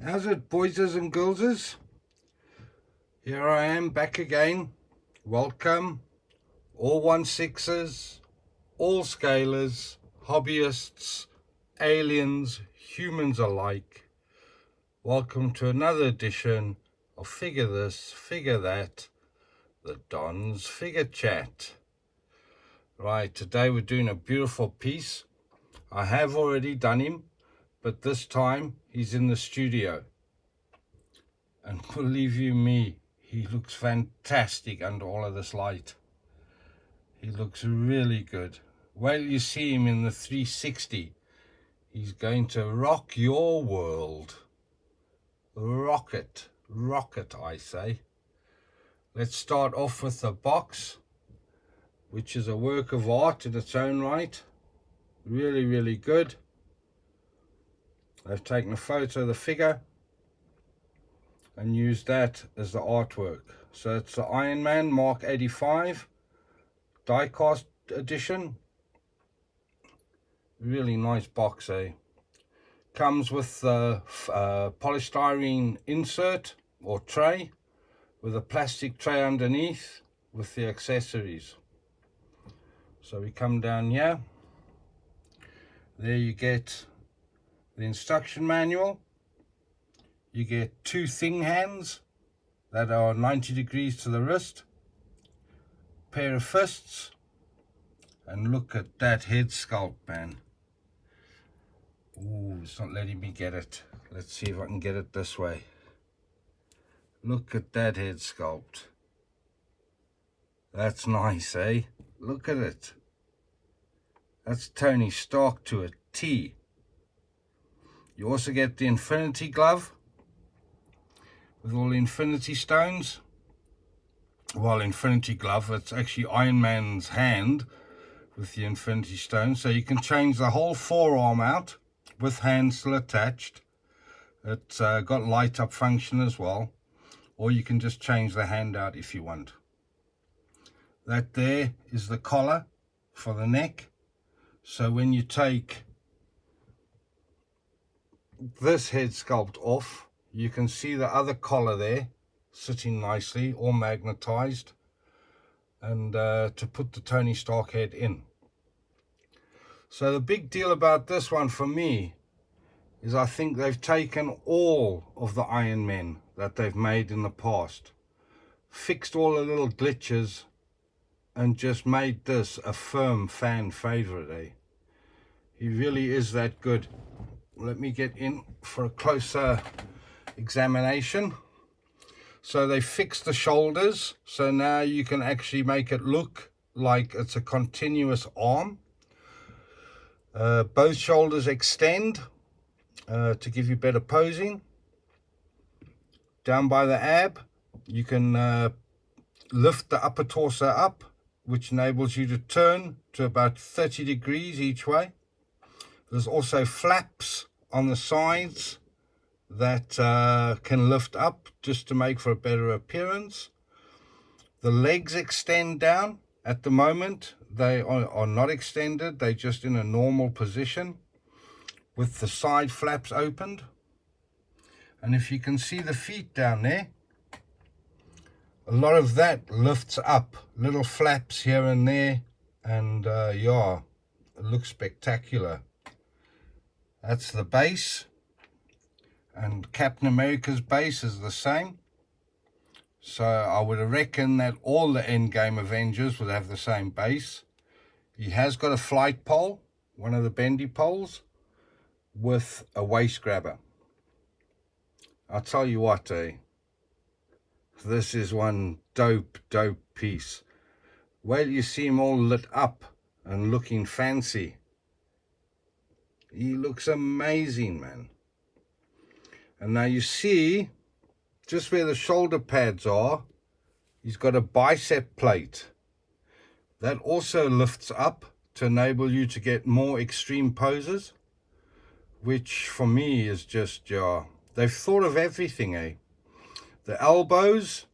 How's it, boyses and girlses? Here I am back again. Welcome, all 1/6ers, all scalers, hobbyists, aliens, humans alike. Welcome to another edition of Figure This, Figure That, the Don's Figure Chat. Right, today we're doing a beautiful piece. I have already done him, but this time he's in the studio. And believe you me, he looks fantastic under all of this light. He looks really good. Wait till you see him in the 360. He's going to rock your world. Rock it, I say. Let's start off with the box, which is a work of art in its own right. Really, really good. I've taken a photo of the figure and used that as the artwork. So it's the Iron Man Mark 85 die-cast edition. Really nice box, eh? Comes with the polystyrene insert or tray with a plastic tray underneath with the accessories. So we come down here. There you get the instruction manual. You get two thing hands that are 90 degrees to the wrist, pair of fists, and look at that head sculpt, man. Ooh, it's not letting me get it. Let's see if I can get it this way. Look at that head sculpt. That's nice, eh? Look at it. That's Tony Stark to a T. You also get the Infinity Glove with all the Infinity Stones. Well, Infinity Glove, it's actually Iron Man's hand with the Infinity Stones. So you can change the whole forearm out with hand still attached. It's got light up function as well. Or you can just change the hand out if you want. That there is the collar for the neck. So when you take this head sculpt off, you can see the other collar there sitting nicely, all magnetized, and to put the Tony Stark head in. So the big deal about this one for me is I think they've taken all of the Iron Men that they've made in the past, fixed all the little glitches, and just made this a firm fan favorite, eh? He really is that good. Let me get in for a closer examination. So they fixed the shoulders, so now you can actually make it look like it's a continuous arm. Both shoulders extend to give you better posing. Down by the ab, you can lift the upper torso up, which enables you to turn to about 30 degrees each way. There's also flaps on the sides that can lift up just to make for a better appearance. The legs extend down. At the moment, they are not extended. They're just in a normal position with the side flaps opened. And if you can see the feet down there, a lot of that lifts up. Little flaps here and there. And yeah, it looks spectacular. That's the base. And Captain America's base is the same. So I would reckon that all the Endgame Avengers would have the same base. He has got a flight pole, one of the bendy poles, with a waist grabber. I'll tell you what, this is one dope piece. Well, you see him all lit up and looking fancy. He looks amazing, man. And now you see, just where the shoulder pads are, he's got a bicep plate. That also lifts up to enable you to get more extreme poses, which for me is just, yeah, they've thought of everything, eh? The elbows,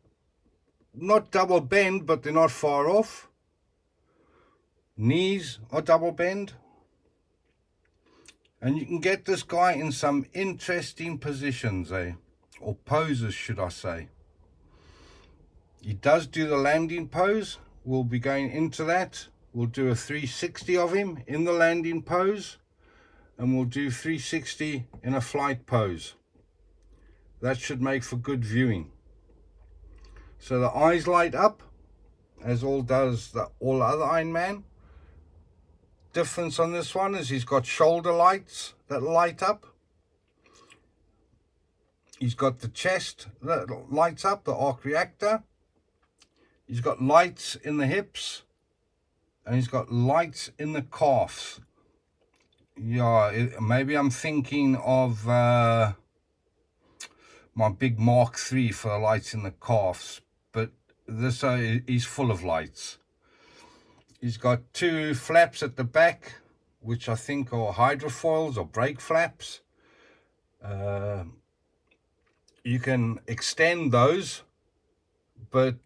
not double bend, but they're not far off. Knees are double bend. And you can get this guy in some interesting positions, or poses, should I say. He does do the landing pose. We'll be going into that. We'll do a 360 of him in the landing pose, and we'll do 360 in a flight pose. That should make for good viewing. So the eyes light up, as all other Iron Man. Difference on this one is he's got shoulder lights that light up. He's got the chest that lights up, the arc reactor. He's got lights in the hips, and he's got lights in the calves. Yeah, maybe I'm thinking of my big Mark III for the lights in the calves, but this is full of lights. He's got 2 flaps at the back, which I think are hydrofoils or brake flaps. You can extend those, but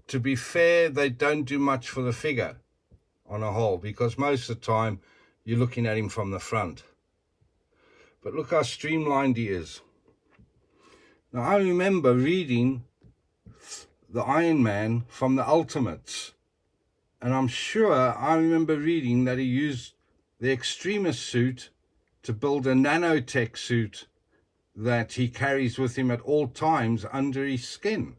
to be fair, they don't do much for the figure on a whole, because most of the time you're looking at him from the front. But look how streamlined he is. Now, I remember reading the Iron Man from the Ultimates, and I'm sure I remember reading that he used the Extremis suit to build a nanotech suit that he carries with him at all times under his skin.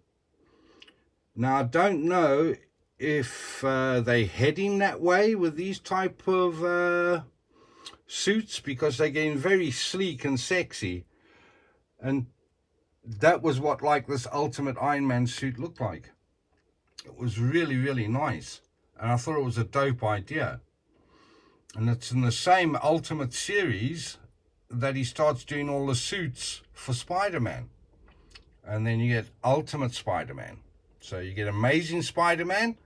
Now, I don't know if they're heading that way with these type of suits, because they're getting very sleek and sexy, and that was what this Ultimate Iron Man suit looked like. It was really, really nice, and I thought it was a dope idea. And it's in the same Ultimate series that he starts doing all the suits for Spider-Man, and then you get Ultimate Spider-Man. So you get Amazing Spider-Man,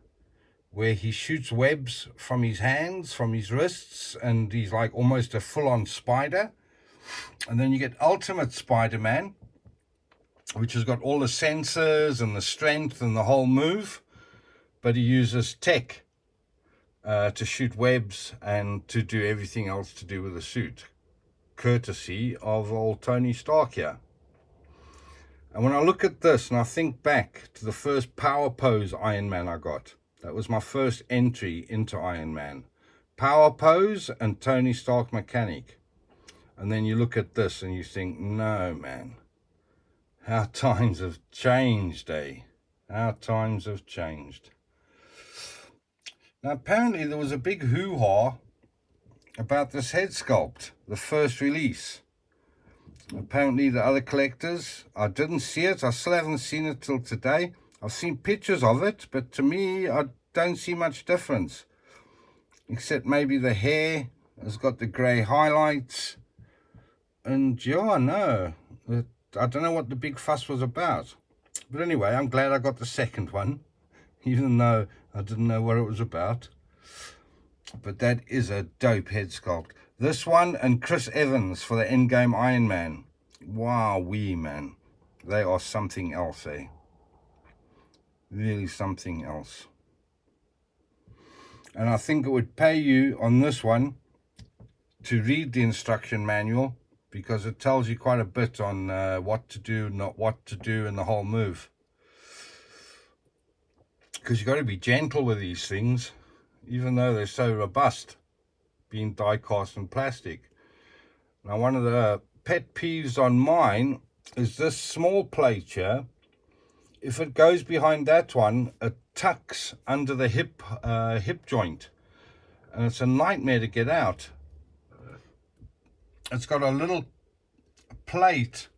where he shoots webs from his hands, from his wrists, and he's like almost a full-on spider. And then you get Ultimate Spider-Man, which has got all the sensors and the strength and the whole move, but he uses tech to shoot webs and to do everything else to do with the suit, courtesy of old Tony Stark here. And when I look at this and I think back to the first power pose Iron Man I got, that was my first entry into Iron Man. Power pose and Tony Stark mechanic. And then you look at this and you think, no, man, how times have changed, eh? How times have changed. Now, apparently there was a big hoo-ha about this head sculpt, the first release. Apparently the other collectors, I didn't see it. I still haven't seen it till today. I've seen pictures of it, but to me, I don't see much difference. Except maybe the hair has got the grey highlights. And yeah, no, I don't know what the big fuss was about. But anyway, I'm glad I got the second one, even though I didn't know what it was about. But that is a dope head sculpt. This one and Chris Evans for the Endgame Iron Man. Wow-wee, man. They are something else, eh? Really something else. And I think it would pay you on this one to read the instruction manual, because it tells you quite a bit on what to do, not what to do, and the whole move. Because you've got to be gentle with these things, even though they're so robust, being die cast and plastic. Now, one of the pet peeves on mine is this small plate here. If it goes behind that one, it tucks under the hip joint, and it's a nightmare to get out. It's got a little plate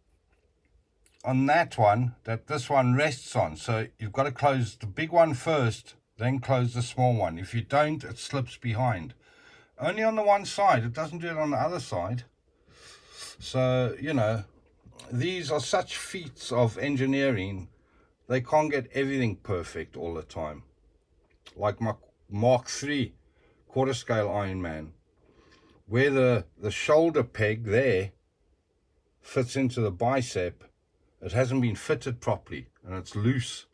on that one that this one rests on, so you've got to close the big one first, then close the small one. If you don't, it slips behind. Only on the one side, it doesn't do it on the other side. So, you know, these are such feats of engineering. They can't get everything perfect all the time. Like my Mark III quarter scale Iron Man, where the shoulder peg there fits into the bicep, it hasn't been fitted properly and it's loose.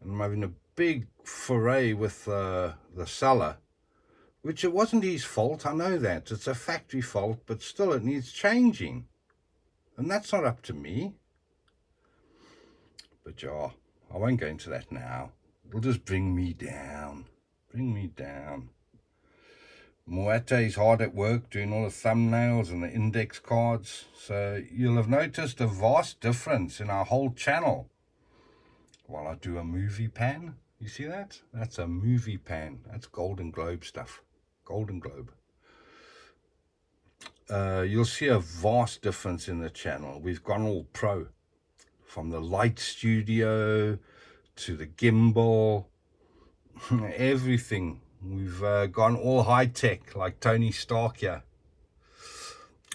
And I'm having a big foray with the seller, which it wasn't his fault. I know that. It's a factory fault, but still it needs changing. And that's not up to me. But yeah, I won't go into that now. It'll just bring me down. Bring me down. Moate is hard at work doing all the thumbnails and the index cards. So you'll have noticed a vast difference in our whole channel. While I do a movie pan. You see that? That's a movie pan. That's Golden Globe stuff. Golden Globe. You'll see a vast difference in the channel. We've gone all pro. From the light studio to the gimbal, everything. We've gone all high tech like Tony Stark here.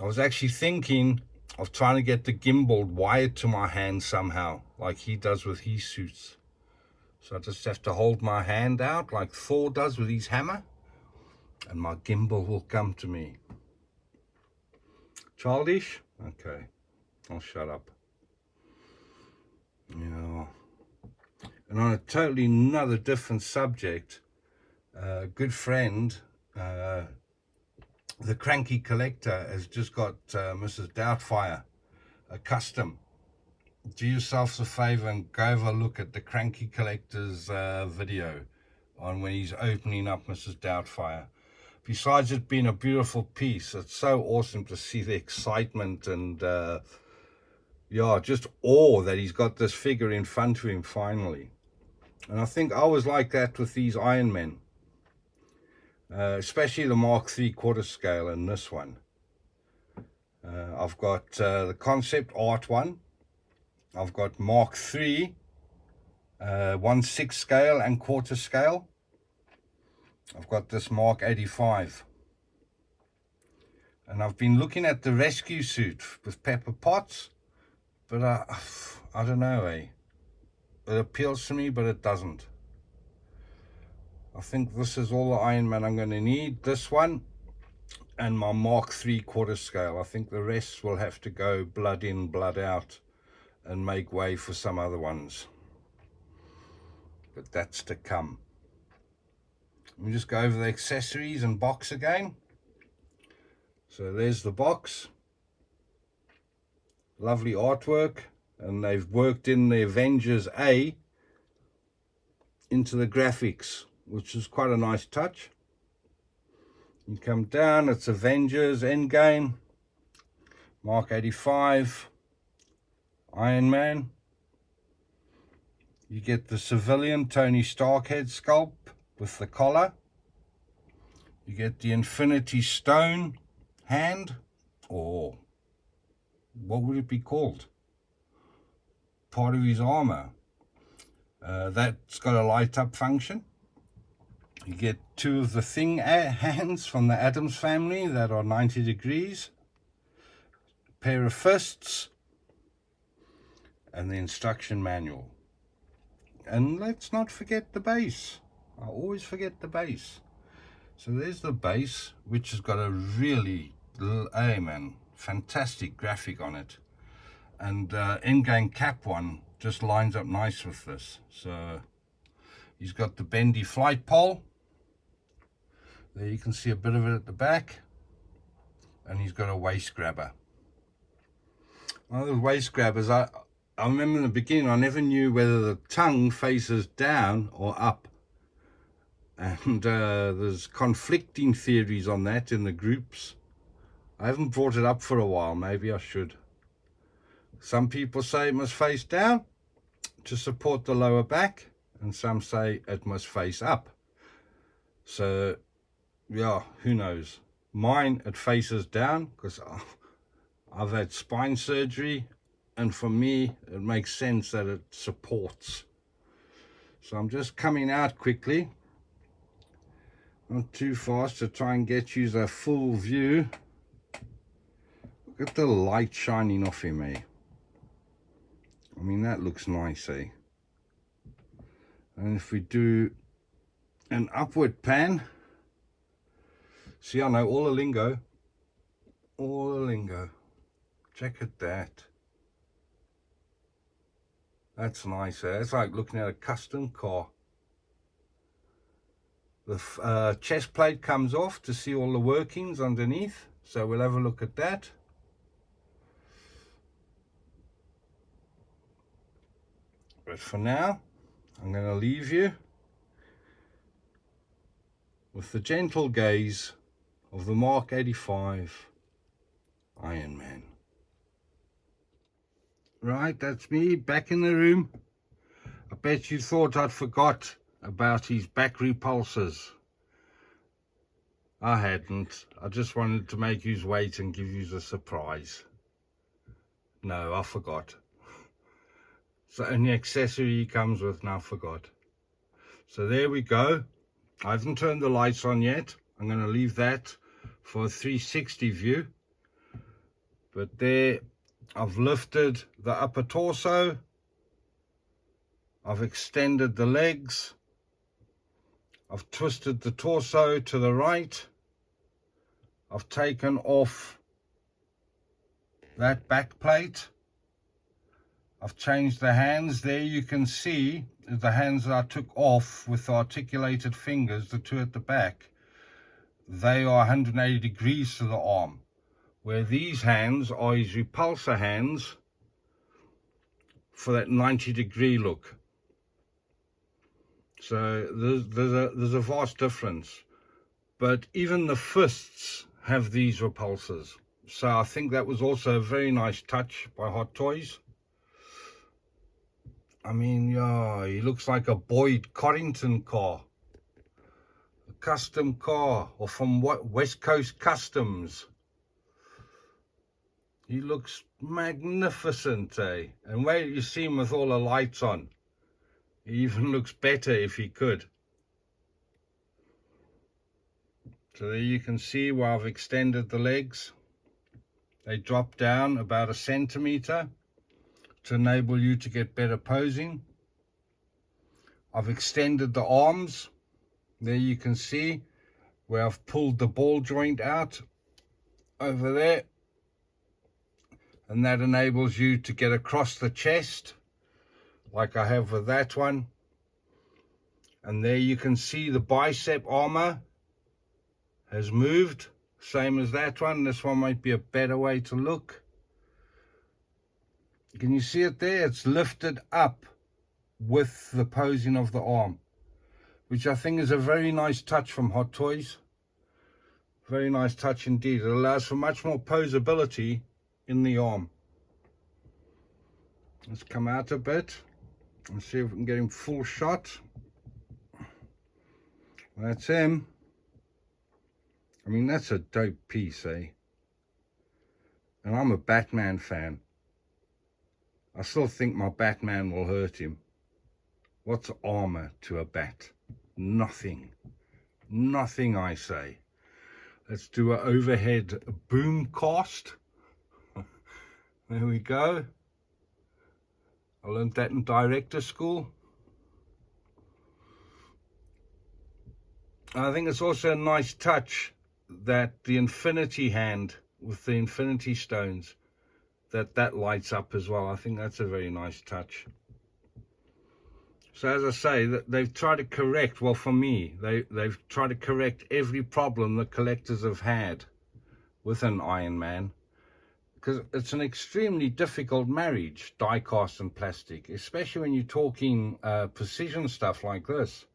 I was actually thinking of trying to get the gimbal wired to my hand somehow, like he does with his suits. So I just have to hold my hand out like Thor does with his hammer, and my gimbal will come to me. Childish? Okay, I'll shut up. Yeah. And on a totally another different subject, a good friend, the Cranky Collector, has just got Mrs. Doubtfire a custom. Do yourselves a favor and go have a look at the Cranky Collector's video on when he's opening up Mrs. Doubtfire. Besides it being a beautiful piece, it's so awesome to see the excitement and yeah, just awe that he's got this figure in front of him finally. And I think I was like that with these Iron Men, especially the Mark III quarter scale and this one. I've got the concept art one. I've got Mark III, 1/6 scale and quarter scale. I've got this Mark 85. And I've been looking at the rescue suit with Pepper Potts, but I don't know, eh? It appeals to me, but it doesn't. I think this is all the Iron Man I'm going to need. This one and my Mark III quarter scale. I think the rest will have to go blood in, blood out and make way for some other ones. But that's to come. Let me just go over the accessories and box again. So there's the box. Lovely artwork. And they've worked in the Avengers A into the graphics, which is quite a nice touch. You come down, it's Avengers, Endgame, Mark 85, Iron Man. You get the civilian Tony Stark head sculpt with the collar. You get the Infinity Stone hand, or what would it be called? Part of his armor. That's got a light up function. You get two of the Thing hands from the Addams family that are 90 degrees. A pair of fists. And the instruction manual. And let's not forget the base. I always forget the base. So there's the base, which has got a really, hey man, fantastic graphic on it. And Endgame cap one just lines up nice with this. So he's got the bendy flight pole. There you can see a bit of it at the back. And he's got a waist grabber. One of the waist grabbers, I remember in the beginning, I never knew whether the tongue faces down or up. And there's conflicting theories on that in the groups. I haven't brought it up for a while, maybe I should. Some people say it must face down to support the lower back, and some say it must face up. So, yeah, who knows? Mine, it faces down because I've had spine surgery, and for me, it makes sense that it supports. So I'm just coming out quickly, not too fast, to try and get you a full view. Look at the light shining off him, eh? I mean, that looks nice, eh? And if we do an upward pan, see, I know all the lingo. All the lingo. Check at that. That's nice, eh? It's like looking at a custom car. The chest plate comes off to see all the workings underneath, so we'll have a look at that. But for now, I'm going to leave you with the gentle gaze of the Mark 85 Iron Man. Right, that's me back in the room. I bet you thought I'd forgot about his back repulsors. I hadn't. I just wanted to make you wait and give you the surprise. No, I forgot. It's the only accessory he comes with, and I forgot. So there we go. I haven't turned the lights on yet. I'm going to leave that for a 360 view. But there, I've lifted the upper torso. I've extended the legs. I've twisted the torso to the right. I've taken off that back plate. I've changed the hands. There you can see the hands that I took off with the articulated fingers, the two at the back. They are 180 degrees to the arm, where these hands are his repulsor hands for that 90-degree look. So there's a vast difference. But even the fists have these repulsors. So I think that was also a very nice touch by Hot Toys. I mean, yeah, he looks like a Boyd Corrington car. A custom car, or from what, West Coast Customs. He looks magnificent, eh? And wait till you see him with all the lights on. He even looks better if he could. So there you can see where I've extended the legs. They drop down about 1 centimeter to enable you to get better posing. I've extended the arms. There you can see where I've pulled the ball joint out over there. And that enables you to get across the chest, like I have with that one. And there you can see the bicep armor has moved, same as that one. This one might be a better way to look. Can you see it there? It's lifted up with the posing of the arm, which I think is a very nice touch from Hot Toys. Very nice touch indeed. It allows for much more posability in the arm. Let's come out a bit and see if we can get him full shot. That's him. I mean, that's a dope piece, eh? And I'm a Batman fan. I still think my Batman will hurt him. What's armor to a bat? Nothing. Nothing, I say. Let's do an overhead boom cast. There we go. I learned that in director school. I think it's also a nice touch that the infinity hand with the infinity stones, that lights up as well. I think that's a very nice touch. So as I say, that they've tried to correct, well, for me, they've tried to correct every problem that collectors have had with an Iron Man, because it's an extremely difficult marriage, die cast and plastic, especially when you're talking precision stuff like this.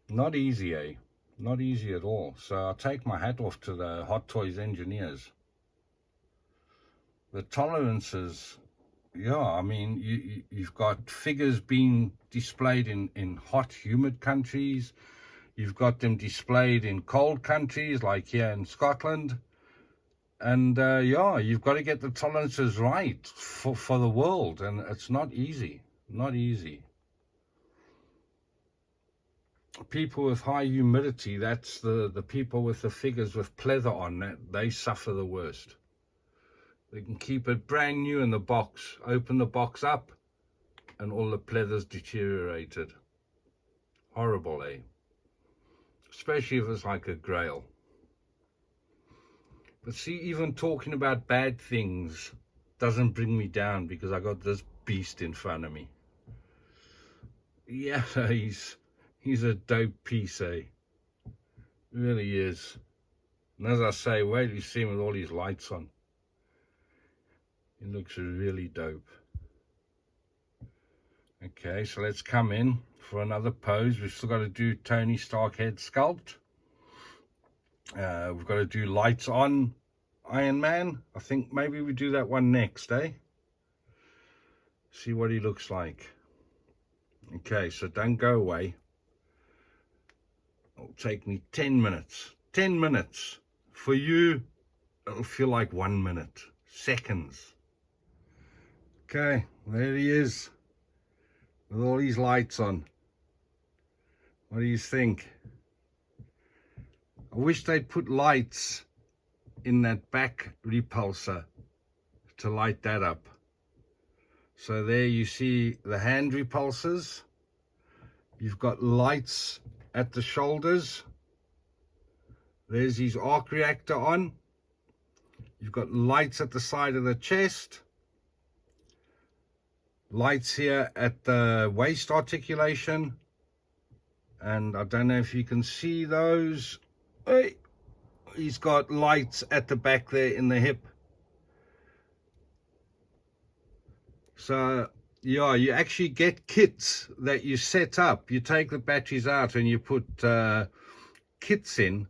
Not easy, eh? Not easy at all. So I take my hat off to the Hot Toys engineers. The tolerances, yeah, I mean, you've got figures being displayed in hot, humid countries. You've got them displayed in cold countries, like here in Scotland. And yeah, you've got to get the tolerances right for the world. And it's not easy, not easy. People with high humidity, that's the people with the figures with pleather on, that they suffer the worst. They can keep it brand new in the box, open the box up, and all the pleather's deteriorated. Horrible, eh? Especially if it's like a grail. But see, even talking about bad things doesn't bring me down, because I got this beast in front of me. Yeah, He's a dope piece, eh? Really is. And as I say, wait till you see him with all these lights on. He looks really dope. Okay, so let's come in for another pose. We've still got to do Tony Stark head sculpt. We've got to do lights on Iron Man. I think maybe we do that one next, eh? See what he looks like. Okay, so don't go away. It'll take me 10 minutes. 10 minutes. For you, it'll feel like 1 minute. Seconds. Okay, there he is. With all these lights on. What do you think? I wish they'd put lights in that back repulsor to light that up. So there you see the hand repulsors. You've got lights at the shoulders. There's his arc reactor on. You've got lights at the side of the chest. Lights here at the waist articulation. And I don't know if you can see those. Hey, he's got lights at the back there in the hip. So yeah, you actually get kits that you set up. You take the batteries out and you put kits in,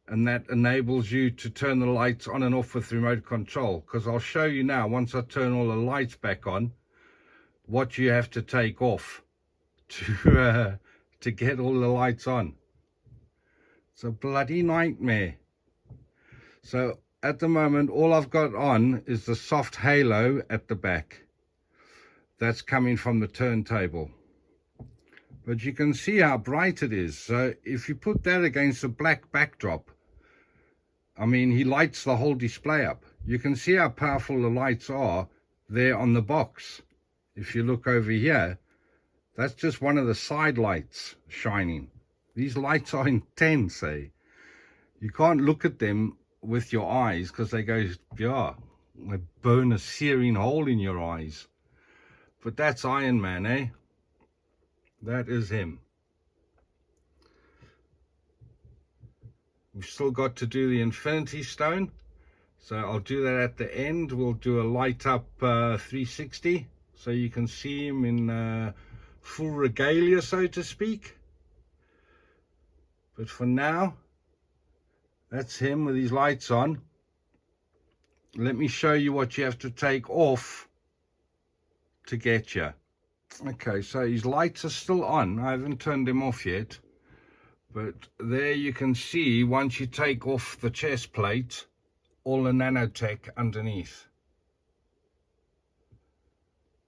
and that enables you to turn the lights on and off with remote control. Because I'll show you now, once I turn all the lights back on, what you have to take off to get all the lights on. It's a bloody nightmare. So at the moment, all I've got on is the soft halo at the back. That's coming from the turntable. But you can see how bright it is. So if you put that against a black backdrop, I mean, he lights the whole display up. You can see how powerful the lights are there on the box. If you look over here, that's just one of the side lights shining. These lights are intense, eh? You can't look at them with your eyes because they go, yeah, they burn a searing hole in your eyes. But that's Iron Man, eh? That is him. We've still got to do the Infinity Stone. So I'll do that at the end. We'll do a light up 360. So you can see him in full regalia, so to speak. But for now, that's him with his lights on. Let me show you what you have to take off to get you. Okay, so his lights are still on. I haven't turned them off yet. But there you can see, once you take off the chest plate, all the nanotech underneath.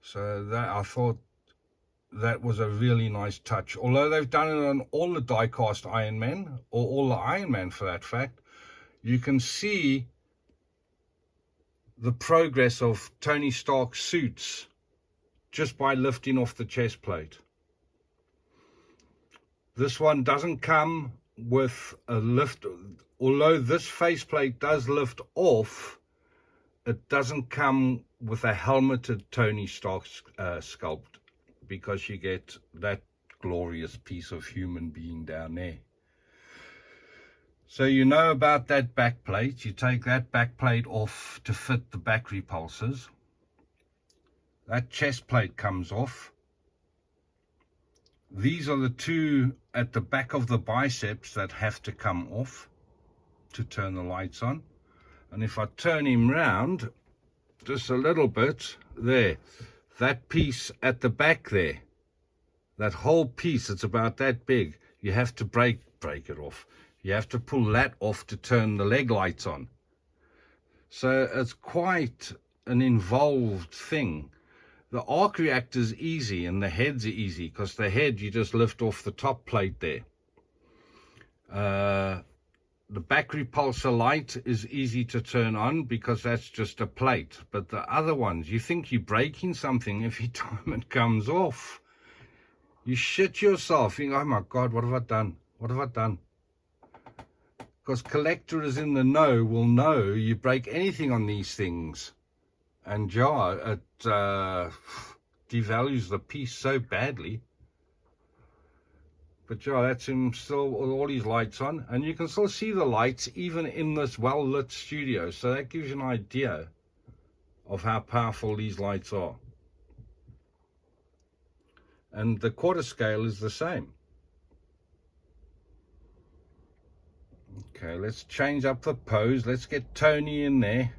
So that, I thought that was a really nice touch. Although they've done it on all the die-cast Iron Men, or all the Iron Man for that fact, you can see the progress of Tony Stark's suits just by lifting off the chest plate. This one doesn't come with a lift. Although this faceplate does lift off, it doesn't come with a helmeted Tony Stark sculpt, because you get that glorious piece of human being down there. So you know about that back plate. You take that back plate off to fit the back repulsors. That chest plate comes off. These are the two at the back of the biceps that have to come off to turn the lights on. And if I turn him round just a little bit, there, that piece at the back there, that whole piece, it's about that big, you have to break it off. You have to pull that off to turn the leg lights on. So it's quite an involved thing. The arc reactor is easy and the heads are easy, because the head you just lift off the top plate there. The back repulsor light is easy to turn on because that's just a plate. But the other ones, you think you're breaking something every time it comes off. You shit yourself. You think, oh my God, what have I done? What have I done? Because collectors in the know will know you break anything on these things. And yeah, it devalues the piece so badly. But yeah, that's him still with all his lights on, and you can still see the lights even in this well-lit studio, so that gives you an idea of how powerful these lights are. And the quarter scale is the same. Okay, let's change up the pose. Let's get Tony in there,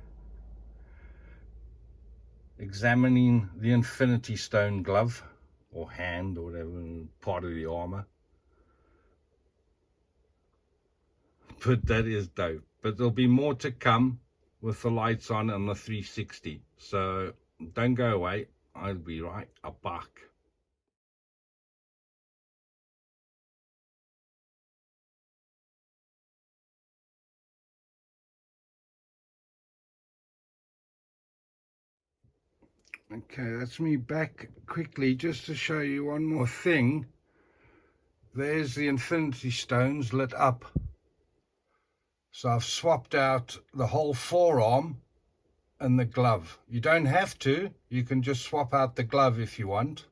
examining the Infinity Stone glove, or hand, or whatever, part of the armor. But that is dope. But there'll be more to come with the lights on the 360. So don't go away. I'll be right back. Okay, that's me back quickly just to show you one more thing. There's the Infinity Stones lit up. So I've swapped out the whole forearm and the glove. You don't have to. You can just swap out the glove if you want.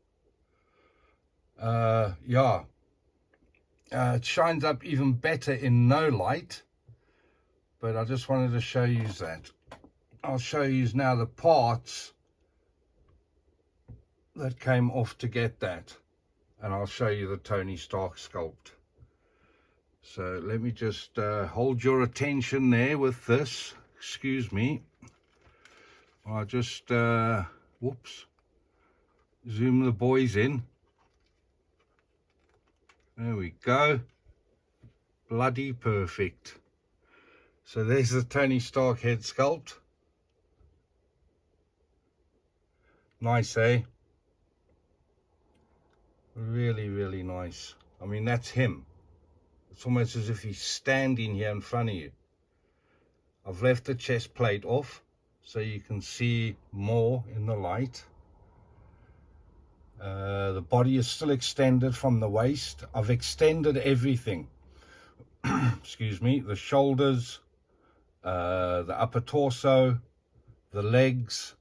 Yeah. It shines up even better in no light. But I just wanted to show you that. I'll show you now the parts that came off to get that, and I'll show you the Tony Stark sculpt. So let me just hold your attention there with this. Excuse me. I'll just whoops, zoom the boys in. There we go. Bloody perfect. So there's the Tony Stark head sculpt. Nice, eh? Really, really nice. I mean, that's him. It's almost as if he's standing here in front of you. I've left the chest plate off so you can see more in the light. The body is still extended from the waist. I've extended everything. Excuse me. The shoulders, the upper torso, the legs.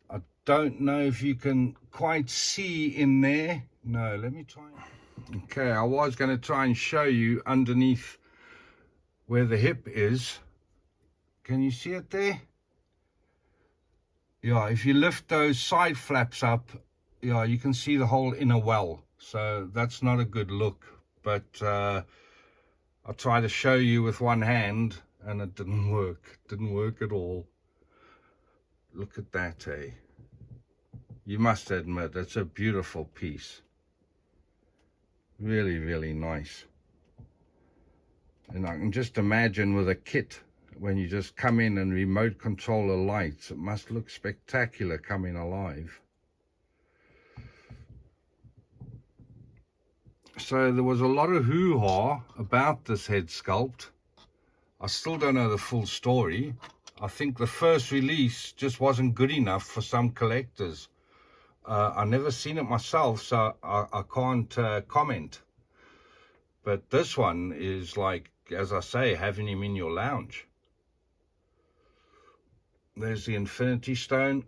I don't know if you can quite see in there. No, let me try. Okay, I was going to try and show you underneath where the hip is. Can you see it there? Yeah, if you lift those side flaps up, yeah, you can see the whole inner well. So that's not a good look. But I'll try to show you with one hand, and it didn't work. It didn't work at all. Look at that, eh? You must admit, it's a beautiful piece. Really, really nice. And I can just imagine with a kit, when you just come in and remote control the lights, it must look spectacular coming alive. So there was a lot of hoo-ha about this head sculpt. I still don't know the full story. I think the first release just wasn't good enough for some collectors. I've never seen it myself, so I can't comment. But this one is like, as I say, having him in your lounge. There's the Infinity Stone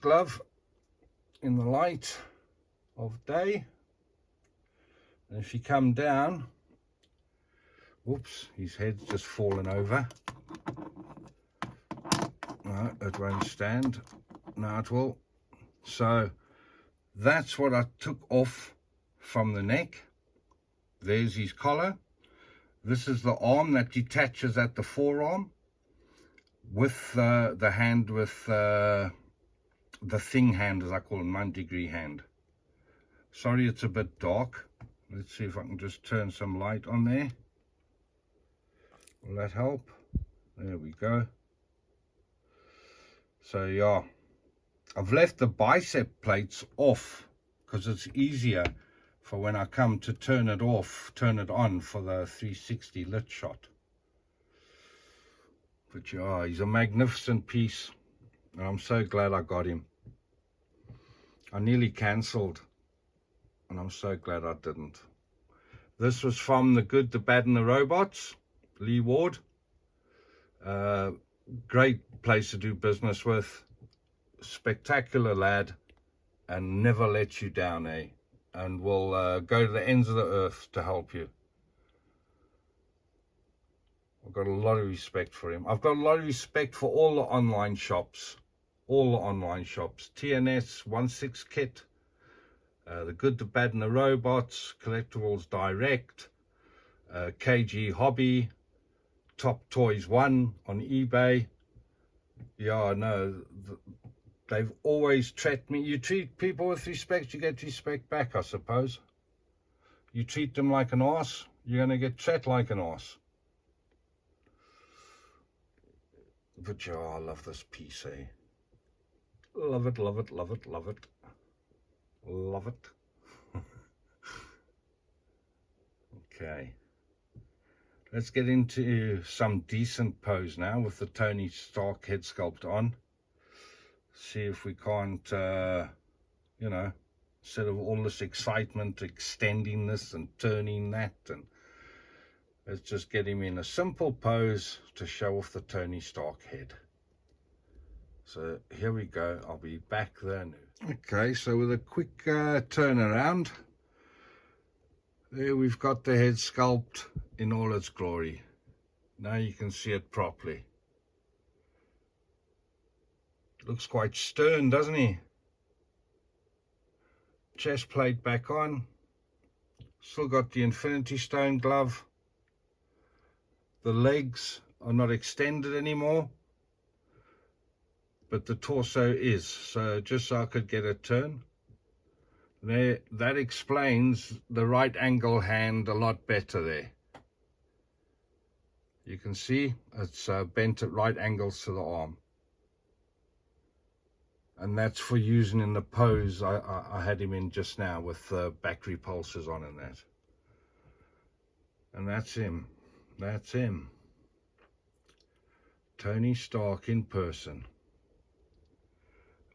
glove in the light of day. And if you come down, whoops, his head's just fallen over. No, it won't stand. No, it will. So that's what I took off from the neck. There's his collar. This is the arm that detaches at the forearm with the hand, with the thing hand, as I call it, 9-degree hand. Sorry, it's a bit dark. Let's see if I can just turn some light on there. Will that help? There we go. So yeah, I've left the bicep plates off because it's easier for when I come to turn it off, turn it on for the 360 lit shot. But yeah, he's a magnificent piece, and I'm so glad I got him. I nearly cancelled, and I'm so glad I didn't. This was from The Good, the Bad, and the Robots, Lee Ward. Great place to do business with. Spectacular lad, and never lets you down, eh? and will go to the ends of the earth to help you. I've got a lot of respect for him. I've got a lot of respect for all the online shops. All the online shops. TNS 16 Kit, The Good, the Bad and the Robots, Collectibles Direct, KG Hobby, Top Toys 1 on eBay. Yeah, no, they've always treated me. You treat people with respect, you get respect back, I suppose. You treat them like an arse, you're going to get treated like an arse. But yeah, I love this piece, eh? Love it, love it, love it, love it. Love it. Okay. Let's get into some decent pose now with the Tony Stark head sculpt on. See if we can't, you know, instead of all this excitement, extending this and turning that, and let's just get him in a simple pose to show off the Tony Stark head. So here we go. I'll be back then. Okay, so with a quick turnaround, there we've got the head sculpt in all its glory. Now you can see it properly. Looks quite stern, doesn't he? Chest plate back on. Still got the Infinity Stone glove. The legs are not extended anymore, but the torso is. So just so I could get a turn. There, that explains the right angle hand a lot better there. You can see it's bent at right angles to the arm. And that's for using in the pose I had him in just now with back repulsors on and that. And that's him. That's him. Tony Stark in person.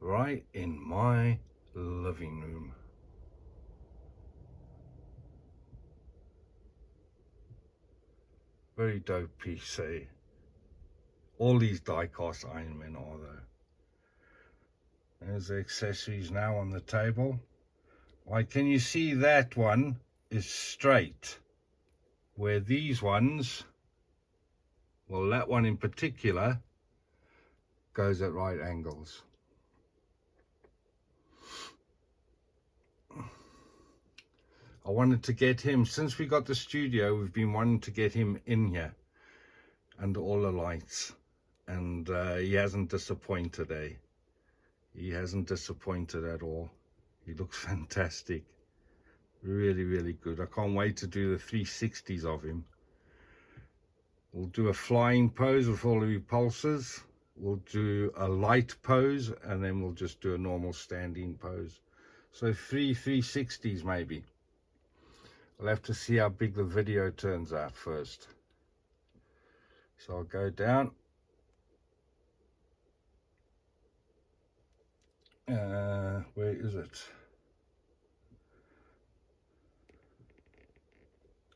Right in my living room. Very dope piece, eh? All these die-cast Iron Men are, though. There's the accessories now on the table. Like, can you see that one is straight? Where these ones, well, that one in particular, goes at right angles. I wanted to get him, since we got the studio, we've been wanting to get him in here under all the lights, and he hasn't disappointed, eh? He hasn't disappointed at all. He looks fantastic. Really, really good. I can't wait to do the 360s of him. We'll do a flying pose with all the repulsors. We'll do a light pose, and then we'll just do a normal standing pose. So 360s maybe. We'll have to see how big the video turns out first. So I'll go down. Where is it?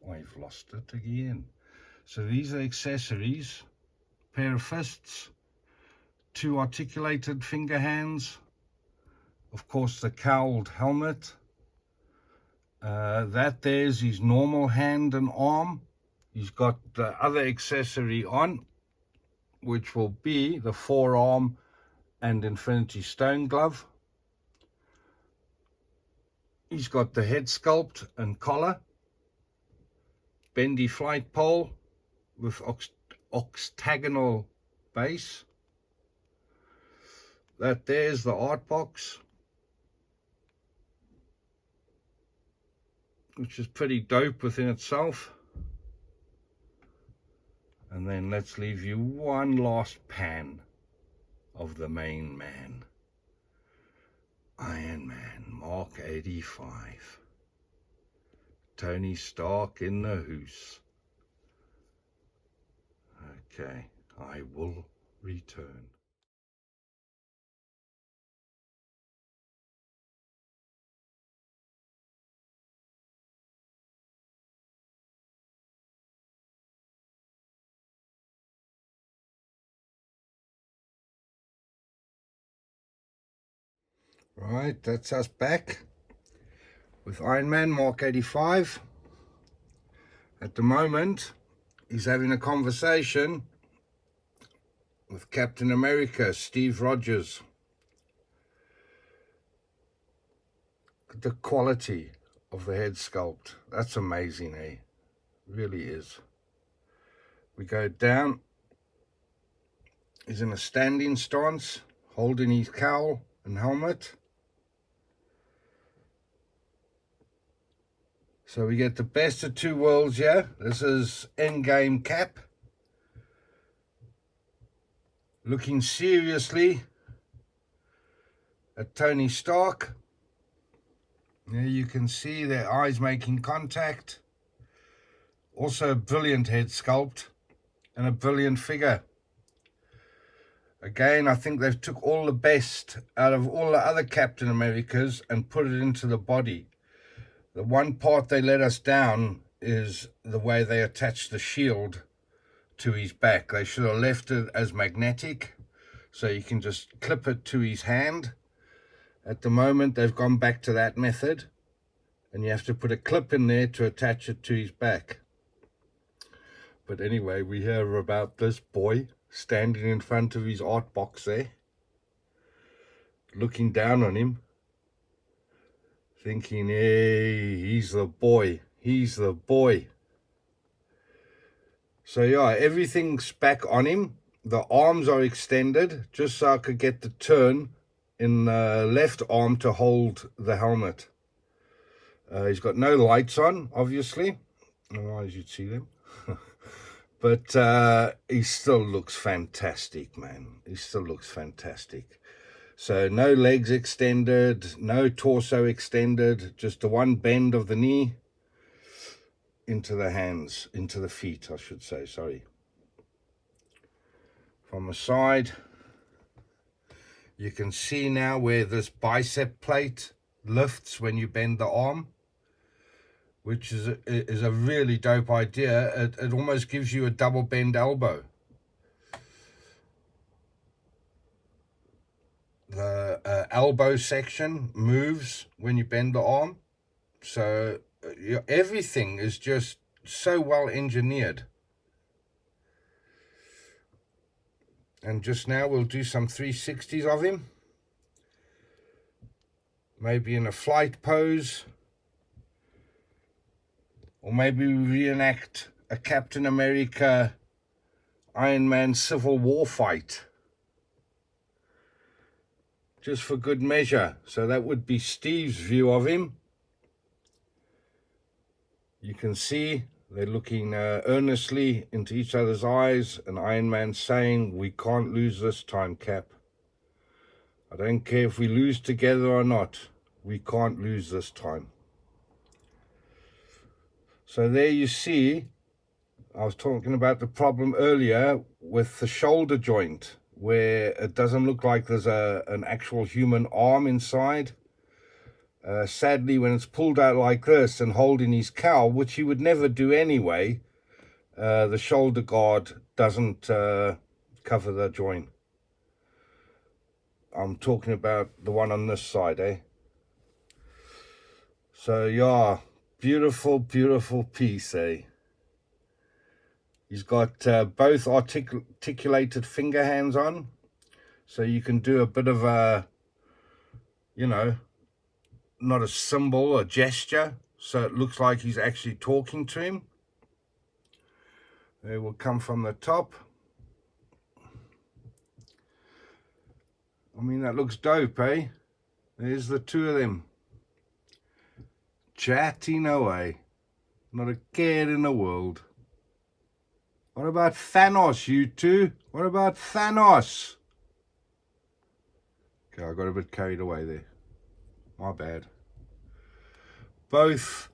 I've lost it again. So these are accessories. Pair of fists. 2 articulated finger hands. Of course, the cowled helmet. That there's his normal hand and arm. He's got the other accessory on, which will be the forearm and Infinity Stone glove. He's got the head sculpt and collar. Bendy flight pole with octagonal base. That there's the art box, which is pretty dope within itself. And then let's leave you one last pan of the main man. Iron Man Mark 85. Tony Stark in the hoose. Okay, I will return. Right, that's us back. with Iron Man Mark 85. At the moment, he's having a conversation with Captain America, Steve Rodgers. The quality of the head sculpt, that's amazing, eh? Really is. We go down. He's in a standing stance, holding his cowl and helmet. So we get the best of two worlds here. This is Endgame Cap, looking seriously at Tony Stark. There you can see their eyes making contact. Also a brilliant head sculpt and a brilliant figure. Again, I think they've took all the best out of all the other Captain Americas and put it into the body. The one part they let us down is the way they attach the shield to his back. They should have left it as magnetic, so you can just clip it to his hand. At the moment, they've gone back to that method, and you have to put a clip in there to attach it to his back. But anyway, we hear about this boy standing in front of his art box there, looking down on him, thinking, hey, he's the boy, he's the boy. So yeah, everything's back on him. The arms are extended, just so I could get the turn in the left arm to hold the helmet. He's got no lights on, obviously, otherwise you'd see them. But he still looks fantastic, man. He still looks fantastic. So no legs extended, no torso extended, just the one bend of the knee into the hands, into the feet, I should say, sorry. From the side, you can see now where this bicep plate lifts when you bend the arm, which is a really dope idea. It almost gives you a double bend elbow. The elbow section moves when you bend the arm. So everything is just so well engineered. And just now we'll do some 360s of him. Maybe in a flight pose. Or maybe we reenact a Captain America, Iron Man Civil War fight. Just for good measure. So that would be Steve's view of him. You can see they're looking earnestly into each other's eyes, and Iron Man saying, we can't lose this time, Cap. I don't care if we lose together or not. We can't lose this time. So there you see, I was talking about the problem earlier with the shoulder joint, where it doesn't look like there's an actual human arm inside. Sadly, when it's pulled out like this and holding his cowl, which he would never do anyway, the shoulder guard doesn't cover the joint. I'm talking about the one on this side, eh? So yeah, beautiful, beautiful piece, eh? He's got both articulated finger hands on, so you can do a bit of a, you know, not a symbol, a gesture, so it looks like he's actually talking to him. They will come from the top. I mean, that looks dope, eh? There's the two of them. Chatting away. Not a care in the world. What about Thanos, you two? What about Thanos? Okay, I got a bit carried away there. My bad. Both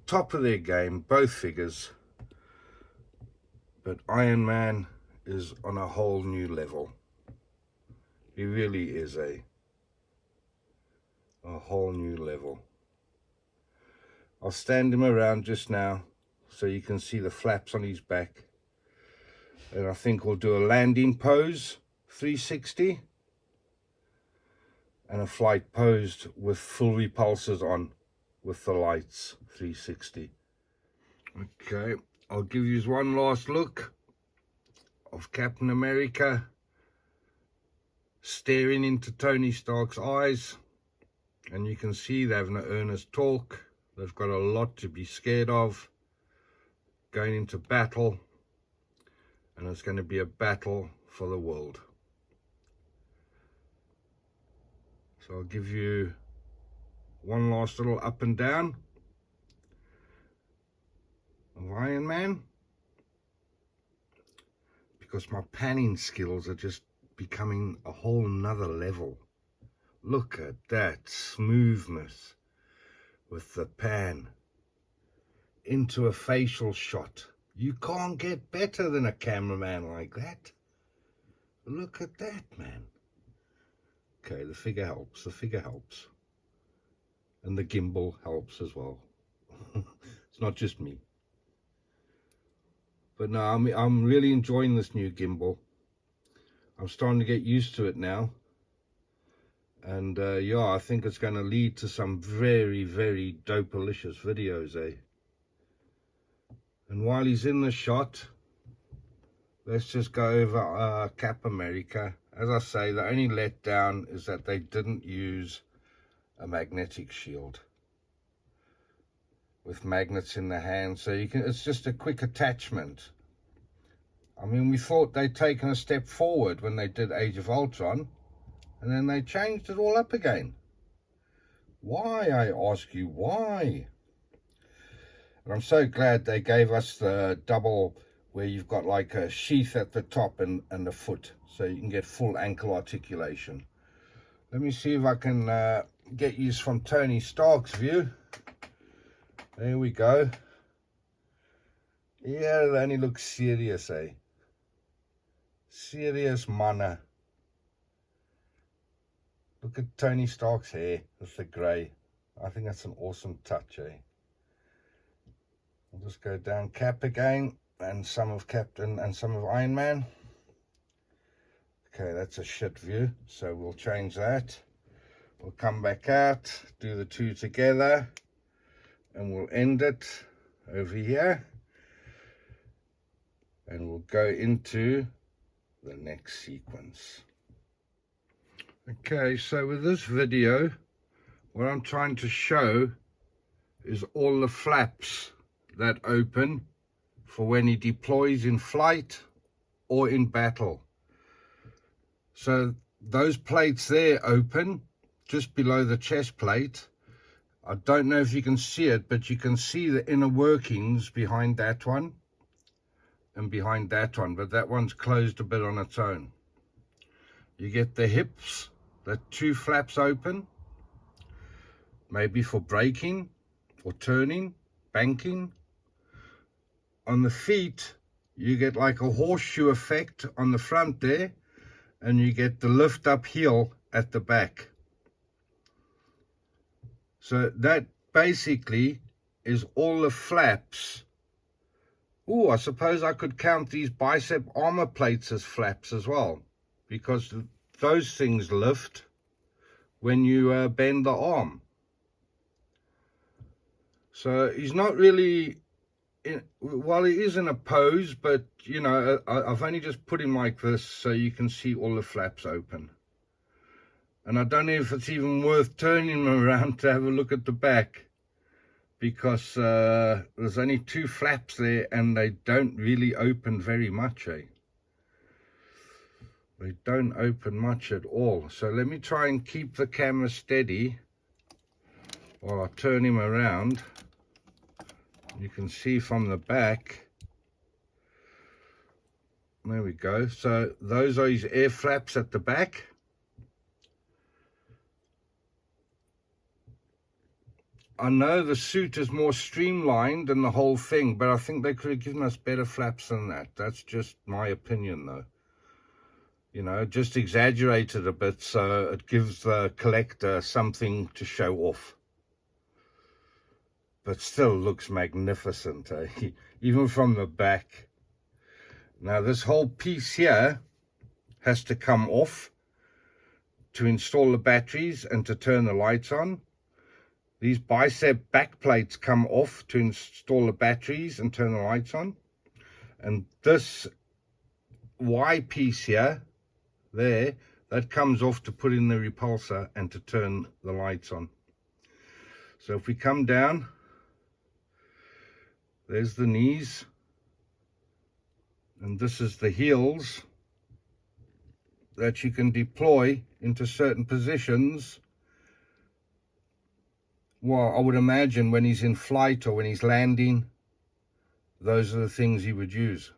top of their game, both figures. But Iron Man is on a whole new level. He really is a whole new level. I'll stand him around just now so you can see the flaps on his back. And I think we'll do a landing pose, 360. And a flight posed with full repulsors on. with the lights 360. Okay, I'll give you one last look of Captain America staring into Tony Stark's eyes, and you can see they're having an earnest talk. They've got a lot to be scared of going into battle, and it's going to be a battle for the world. So I'll give you one last little up and down of Iron Man, because my panning skills are just becoming a whole nother level. Look at that smoothness with the pan into a facial shot. You can't get better than a cameraman like that. Look at that, man. Okay, the figure helps, and the gimbal helps as well. It's not just me. But no, I'm really enjoying this new gimbal. I'm starting to get used to it now. And yeah, I think it's going to lead to some very, very dope-alicious videos, eh? And while he's in the shot, let's just go over Cap America. As I say, the only letdown is that they didn't use a magnetic shield with magnets in the hand, so you can, it's just a quick attachment. I mean, we thought they'd taken a step forward when they did Age of Ultron, and then they changed it all up again. Why, I ask you, why? And I'm so glad they gave us the double, where you've got like a sheath at the top and the foot, so you can get full ankle articulation. Let me see if I can get you from Tony Stark's view. There we go. Yeah, it only looks serious, eh? Serious manner. Look at Tony Stark's hair with the grey. I think that's an awesome touch, eh? We'll just go down Cap again, and some of Captain and some of Iron Man. Okay, that's a shit view, so we'll change that. We'll come back out, do the two together, and we'll end it over here. And we'll go into the next sequence. Okay, so with this video, what I'm trying to show is all the flaps that open for when he deploys in flight or in battle. So those plates there open just below the chest plate. I don't know if you can see it, but you can see the inner workings behind that one and behind that one, but that one's closed a bit on its own. You get the hips, the two flaps open, maybe for braking or turning, banking. On the feet, you get like a horseshoe effect on the front there, and you get the lift up heel at the back. So that basically is all the flaps. Oh, I suppose I could count these bicep armor plates as flaps as well, because those things lift when you bend the arm. So he's not really, well, he is in a pose, but, you know, I've only just put him like this so you can see all the flaps open. And I don't know if it's even worth turning him around to have a look at the back, because there's only two flaps there and they don't really open very much, eh? They don't open much at all. So let me try and keep the camera steady while I turn him around. You can see from the back. There we go. So those are his air flaps at the back. I know the suit is more streamlined than the whole thing, but I think they could have given us better flaps than that. That's just my opinion, though. You know, just exaggerated a bit so it gives the collector something to show off. But still looks magnificent, eh? Even from the back. Now, this whole piece here has to come off to install the batteries and to turn the lights on. These bicep back plates come off to install the batteries and turn the lights on. And this Y piece here, there, that comes off to put in the repulsor and to turn the lights on. So if we come down, there's the knees, and this is the heels that you can deploy into certain positions. Well, I would imagine when he's in flight or when he's landing, those are the things he would use.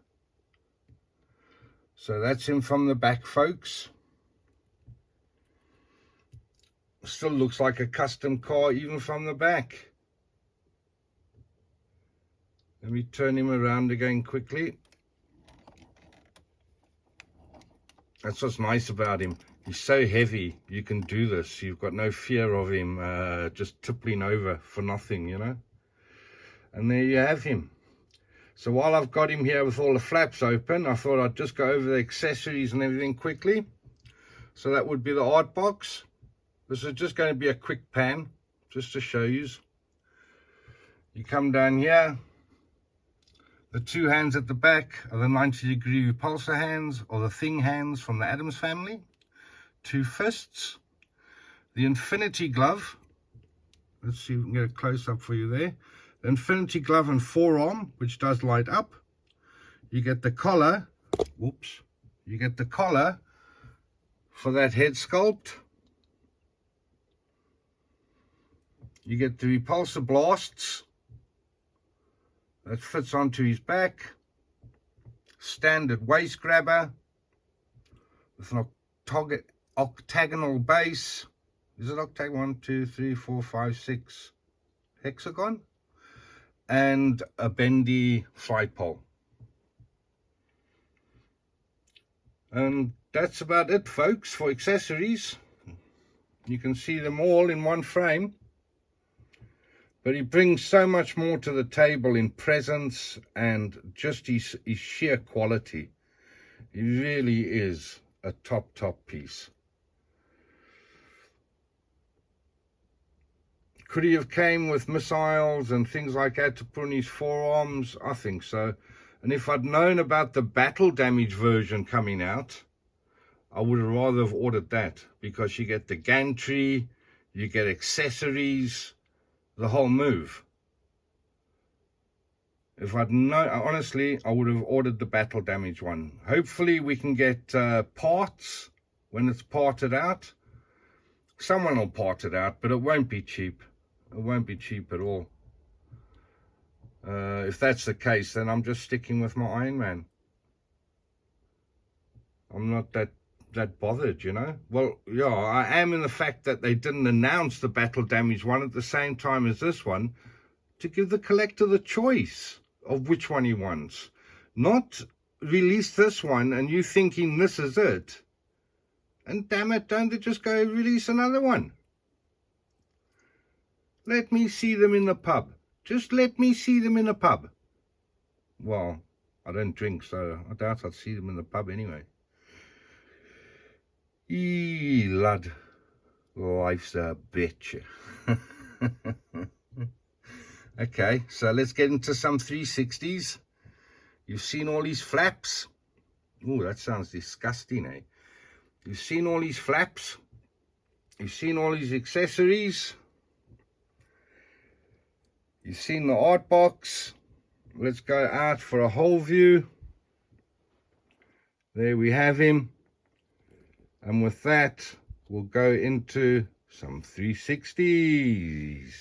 So that's him from the back, folks. Still looks like a custom car even from the back. Let me turn him around again quickly. That's what's nice about him. He's so heavy, you can do this. You've got no fear of him just tippling over for nothing, you know. And there you have him. So while I've got him here with all the flaps open, I thought I'd just go over the accessories and everything quickly. So that would be the art box. This is just going to be a quick pan, just to show you. You come down here. The two hands at the back are the 90-degree repulsor hands, or the thing hands from the Addams family. Two fists. The infinity glove. Let's see if we can get a close-up for you there. The infinity glove and forearm, which does light up. You get the collar. Whoops. You get the collar for that head sculpt. You get the repulsor blasts. That fits onto his back. Standard waist grabber with an octagonal base. Is it octagonal? 1, 2, 3, 4, 5, 6 hexagon. And a bendy flight pole. And that's about it, folks, for accessories. You can see them all in one frame. But he brings so much more to the table in presence and just his sheer quality. He really is a top piece. Could he have came with missiles and things like that to put on his forearms? I think so. And if I'd known about the battle damage version coming out, I would have rather have ordered that, because you get the gantry, you get accessories, the whole move. If I'd known, honestly, I would have ordered the battle damage one. Hopefully we can get parts when it's parted out. Someone will part it out, but it won't be cheap. It won't be cheap at all. If that's the case, then I'm just sticking with my Iron Man. I'm not that bothered, you know. Well, yeah, I am in the fact that they didn't announce the battle damage one at the same time as this one, to give the collector the choice of which one he wants. Not release this one and you thinking this is it, and damn it, don't they just go release another one? Let me see them in the pub. Just let me see them in the pub. Well, I don't drink, so I doubt I'd see them in the pub anyway. Eee, lad, life's a bitch. Okay, so let's get into some 360s. You've seen all these flaps. Oh, that sounds disgusting, eh? You've seen all these flaps. You've seen all these accessories. You've seen the art box. Let's go out for a whole view. There we have him. And with that, we'll go into some 360s.